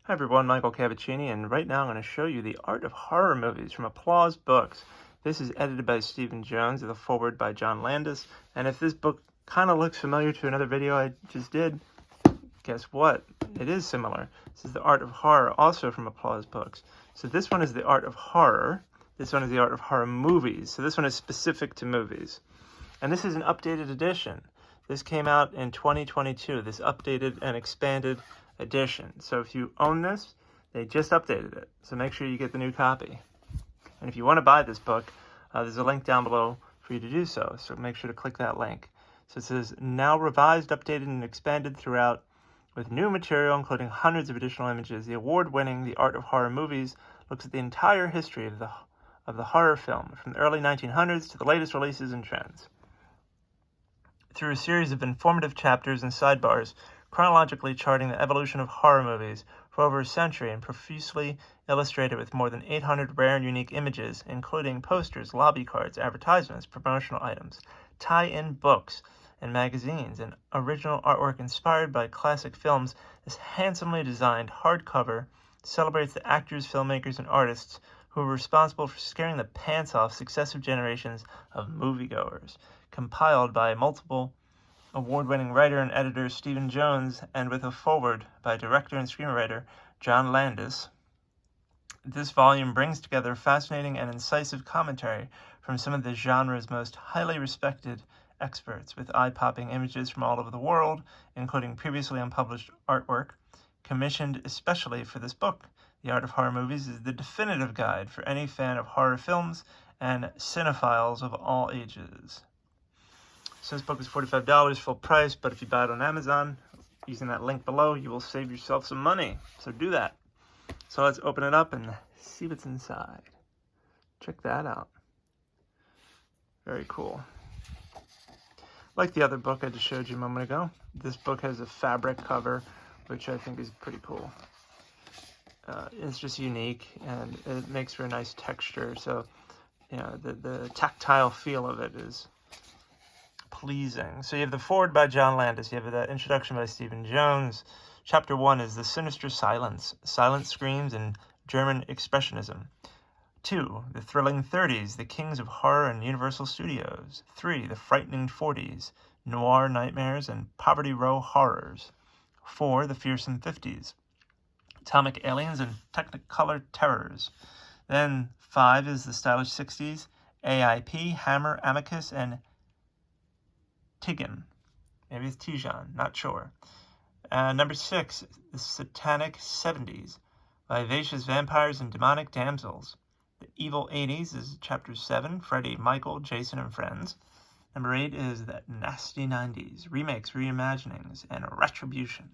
Hi everyone, Michael Cavacini, and right now I'm going to show you the art of horror movies from Applause Books. This is edited by Stephen Jones with a foreword by John Landis, and if this book kind of looks familiar to another video I just did, guess what? It is similar. This is the art of horror, also from Applause Books. So this one is the art of horror. This one is the art of horror movies. So this one is specific to movies. And this is an updated edition. This came out in 2022, this updated and expanded edition. So if you own this, they just updated it. So make sure you get the new copy. And if you want to buy this book, there's a link down below for you to do so. So make sure to click that link. So it says, now revised, updated, and expanded throughout with new material, including hundreds of additional images. The award-winning The Art of Horror Movies looks at the entire history of the horror film, from the early 1900s to the latest releases and trends. Through a series of informative chapters and sidebars, chronologically charting the evolution of horror movies for over a century and profusely illustrated with more than 800 rare and unique images, including posters, lobby cards, advertisements, promotional items, tie-in books and magazines, and original artwork inspired by classic films, this handsomely designed hardcover celebrates the actors, filmmakers, and artists who were responsible for scaring the pants off successive generations of moviegoers. Compiled by multiple award-winning writer and editor Stephen Jones, and with a foreword by director and screenwriter John Landis, this volume brings together fascinating and incisive commentary from some of the genre's most highly respected experts, with eye-popping images from all over the world, including previously unpublished artwork, commissioned especially for this book. The Art of Horror Movies is the definitive guide for any fan of horror films and cinephiles of all ages. So this book is $45 full price, but if you buy it on Amazon, using that link below, you will save yourself some money. So do that. So let's open it up and see what's inside. Check that out. Very cool. Like the other book I just showed you a moment ago, this book has a fabric cover, which I think is pretty cool. It's just unique, and it makes for a nice texture. So, you know, the tactile feel of it is pleasing. So you have the foreword by John Landis, you have the introduction by Stephen Jones. Chapter 1 is The Sinister Silence, Silent Screams and German Expressionism. 2, The Thrilling 30s, The Kings of Horror and Universal Studios. 3, The Frightening 40s, Noir Nightmares and Poverty Row Horrors. 4, The Fearsome 50s, Atomic Aliens and Technicolor Terrors. Then 5 is The Stylish 60s, AIP, Hammer, Amicus, and Tigan. Maybe it's Tijan, not sure. Number 6, The Satanic 70s, Vivacious Vampires and Demonic Damsels. The Evil 80s is Chapter 7, Freddy, Michael, Jason, and Friends. Number 8 is The Nasty 90s, Remakes, Reimaginings, and Retribution.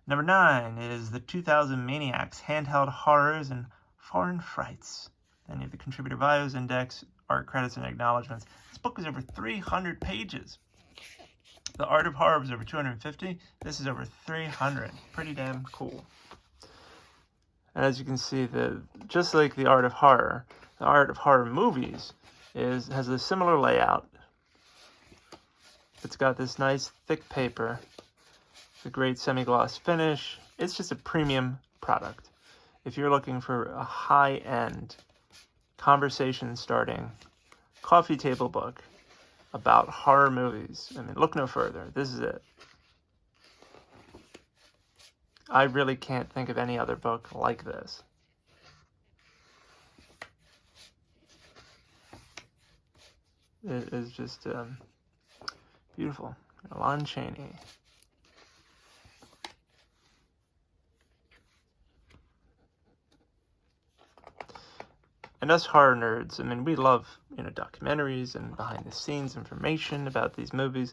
Number 9 is The 2000 Maniacs, Handheld Horrors and Foreign Frights. Then you have the contributor bios, index, art credits, and acknowledgments. This book is over 300 pages. The Art of Horror is over 250. This is over 300. Pretty damn cool. And as you can see, just like the Art of Horror movies has a similar layout. It's got this nice thick paper, a great semi-gloss finish. It's just a premium product. If you're looking for a high-end, conversation-starting, coffee table book about horror movies, I mean, look no further. This is it. I really can't think of any other book like this. It is just beautiful. Lon Chaney. And us horror nerds, I mean, we love, documentaries and behind-the-scenes information about these movies.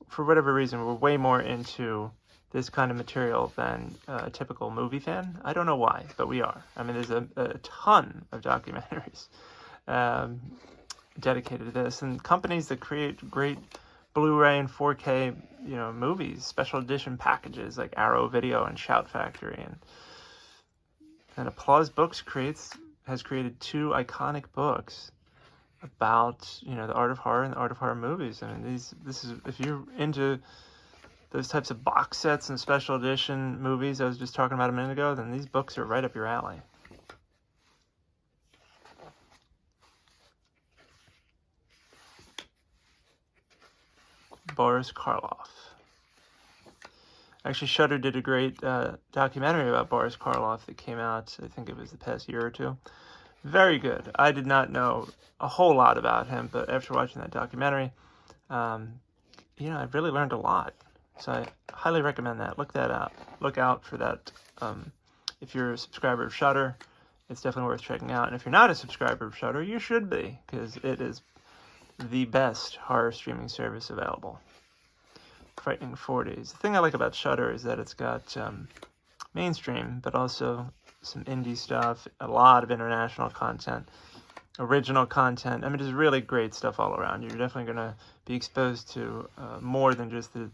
For whatever reason, we're way more into this kind of material than a typical movie fan. I don't know why, but we are. I mean, there's a ton of documentaries dedicated to this, and companies that create great Blu-ray and 4K, movies, special edition packages like Arrow Video and Shout Factory, and Applause Books has created 2 iconic books about, the art of horror and the art of horror movies. I mean, this is, if you're into those types of box sets and special edition movies I was just talking about a minute ago, then these books are right up your alley. Boris Karloff. Actually, Shudder did a great documentary about Boris Karloff that came out, I think it was the past year or two. Very good. I did not know a whole lot about him, but after watching that documentary, you know, I really learned a lot. So I highly recommend that. Look that up. Look out for that. If you're a subscriber of Shudder, it's definitely worth checking out. And if you're not a subscriber of Shudder, you should be, because it is the best horror streaming service available. Frightening 40s. The thing I like about Shudder is that it's got mainstream, but also some indie stuff, a lot of international content, original content. I mean, there's really great stuff all around. You're definitely going to be exposed to more than just the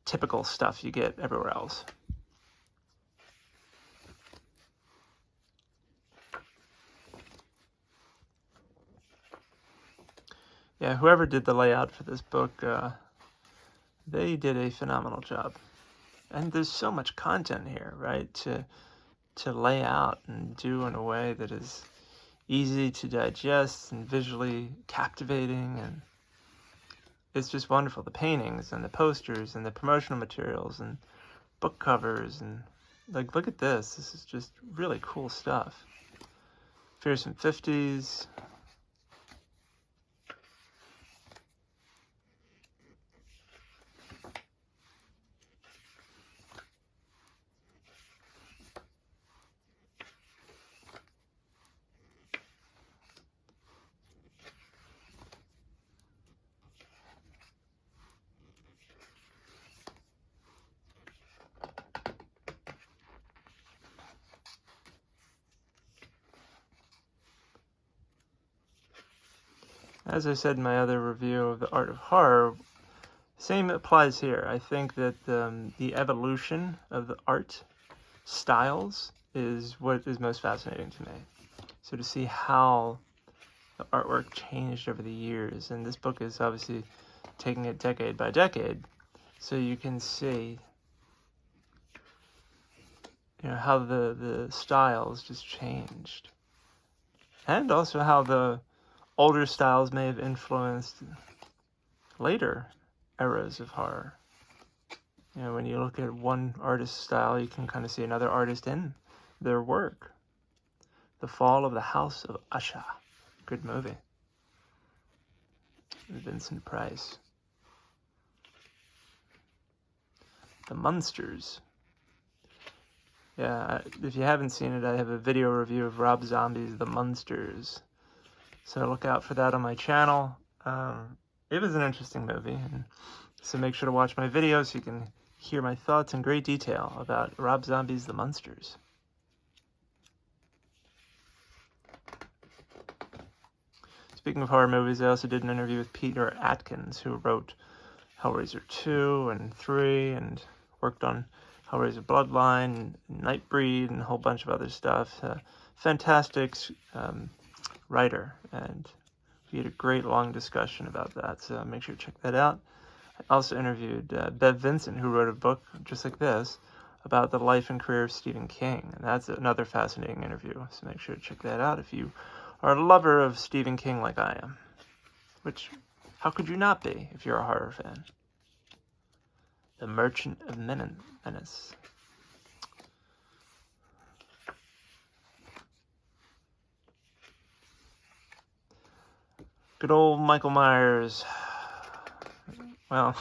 typical stuff you get everywhere else. Yeah, whoever did the layout for this book, they did a phenomenal job. And there's so much content here, right, to lay out and do in a way that is easy to digest and visually captivating, and it's just wonderful. The paintings and the posters and the promotional materials and book covers, and like, look at this. This is just really cool stuff. Fearsome 50s. As I said in my other review of The Art of Horror, same applies here. I think that the evolution of the art styles is what is most fascinating to me. So to see how the artwork changed over the years, and this book is obviously taking it decade by decade, so you can see, you know, how the styles just changed, and also how the older styles may have influenced later eras of horror. You know, when you look at one artist's style, you can kind of see another artist in their work. The Fall of the House of Usher. Good movie. Vincent Price. The Munsters. Yeah, if you haven't seen it, I have a video review of Rob Zombie's The Munsters. So look out for that on my channel. It was an interesting movie, and so make sure to watch my video so you can hear my thoughts in great detail about Rob Zombie's The Munsters. Speaking of horror movies, I also did an interview with Peter Atkins, who wrote Hellraiser 2 and 3, and worked on Hellraiser Bloodline, and Nightbreed, and a whole bunch of other stuff. Fantastic writer, and we had a great long discussion about that, so make sure to check that out. I also interviewed Bev Vincent, who wrote a book just like this about the life and career of Stephen King, and that's another fascinating interview, so make sure to check that out if you are a lover of Stephen King like I am, which, how could you not be if you're a horror fan? The Merchant of Menace. Good old Michael Myers. Well,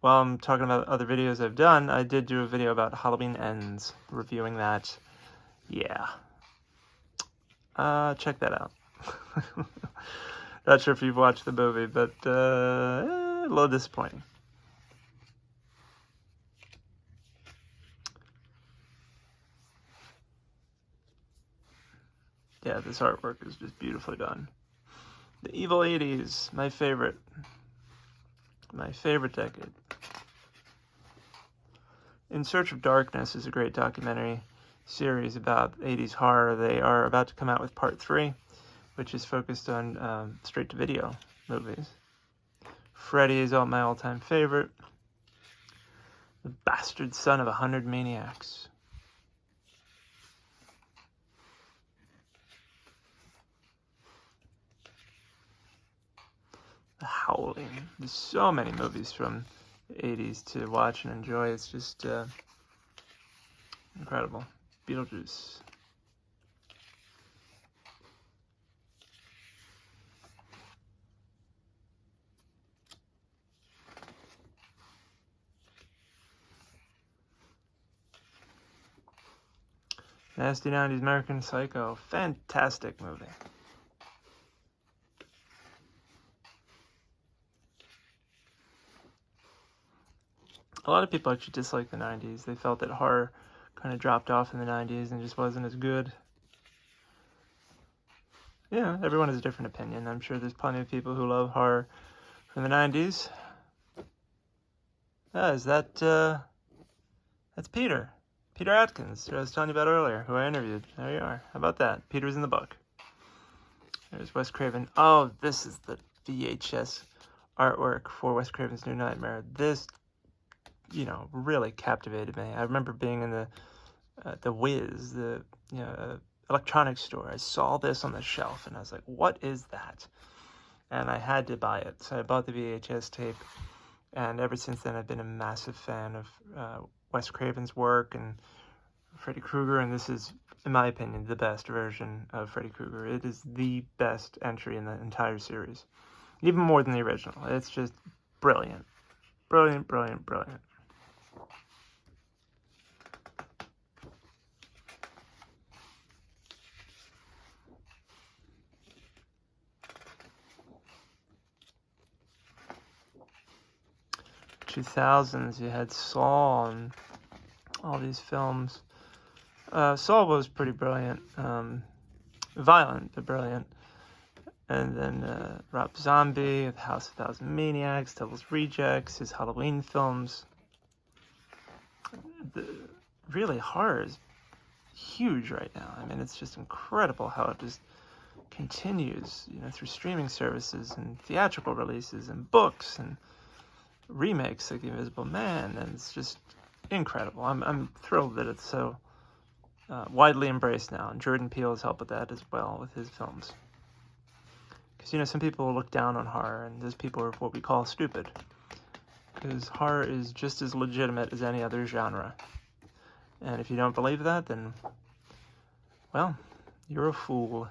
while I'm talking about other videos I've done, I did do a video about Halloween Ends, reviewing that. Yeah. Check that out. Not sure if you've watched the movie, but a little disappointing. Yeah, this artwork is just beautifully done. The Evil 80s, my favorite decade. In Search of Darkness is a great documentary series about 80s horror. They are about to come out with part 3, which is focused on straight-to-video movies. Freddy is my all-time favorite. The bastard son of 100 maniacs. The Howling. There's so many movies from the 80s to watch and enjoy. It's just incredible. Beetlejuice. Nasty 90s American Psycho. Fantastic movie. A lot of people actually dislike the 90s. They felt that horror kind of dropped off in the 90s and just wasn't as good. Yeah, everyone has a different opinion. I'm sure there's plenty of people who love horror from the 90s. That's Peter. Peter Atkins, who I was telling you about earlier, who I interviewed. There you are. How about that? Peter's in the book. There's Wes Craven. Oh, this is the VHS artwork for Wes Craven's New Nightmare. This, really captivated me. I remember being in the Wiz, the electronics store. I saw this on the shelf, and I was like, "What is that?" And I had to buy it, so I bought the VHS tape. And ever since then, I've been a massive fan of Wes Craven's work and Freddy Krueger. And this is, in my opinion, the best version of Freddy Krueger. It is the best entry in the entire series, even more than the original. It's just brilliant, brilliant, brilliant, brilliant. '2000s, you had Saw and all these films. Saw was pretty brilliant, violent but brilliant. And then Rob Zombie, The House of Thousand Maniacs, Devil's Rejects, his Halloween films. Really, horror is huge right now. I mean, it's just incredible how it just continues, through streaming services and theatrical releases and books and remakes like The Invisible Man, and it's just incredible. I'm thrilled that it's so widely embraced now, and Jordan Peele has helped with that as well with his films. Because some people look down on horror, and those people are what we call stupid. Because horror is just as legitimate as any other genre, and if you don't believe that, then, well, you're a fool.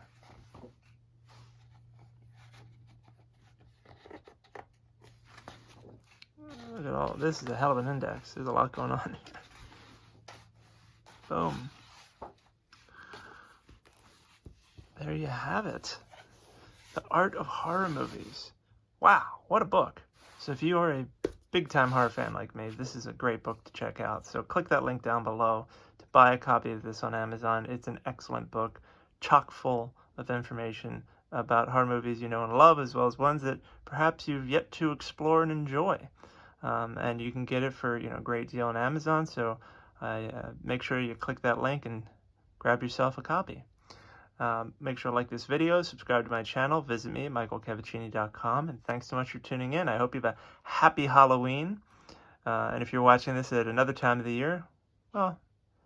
Look at all this. Is a hell of an index. There's a lot going on here. Boom. There you have it. The Art of Horror Movies. Wow, what a book. So if you are a big-time horror fan like me, this is a great book to check out. So click that link down below to buy a copy of this on Amazon. It's an excellent book, chock full of information about horror movies you know and love, as well as ones that perhaps you've yet to explore and enjoy. And you can get it for a great deal on Amazon. So make sure you click that link and grab yourself a copy. Make sure to like this video, subscribe to my channel, visit me at michaelcavacini.com, and thanks so much for tuning in. I hope you have a happy Halloween, and if you're watching this at another time of the year, well,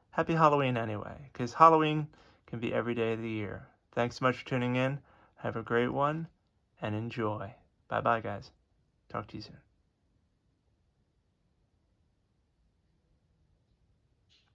happy Halloween anyway, because Halloween can be every day of the year. Thanks so much for tuning in. Have a great one, and enjoy. Bye-bye, guys. Talk to you soon.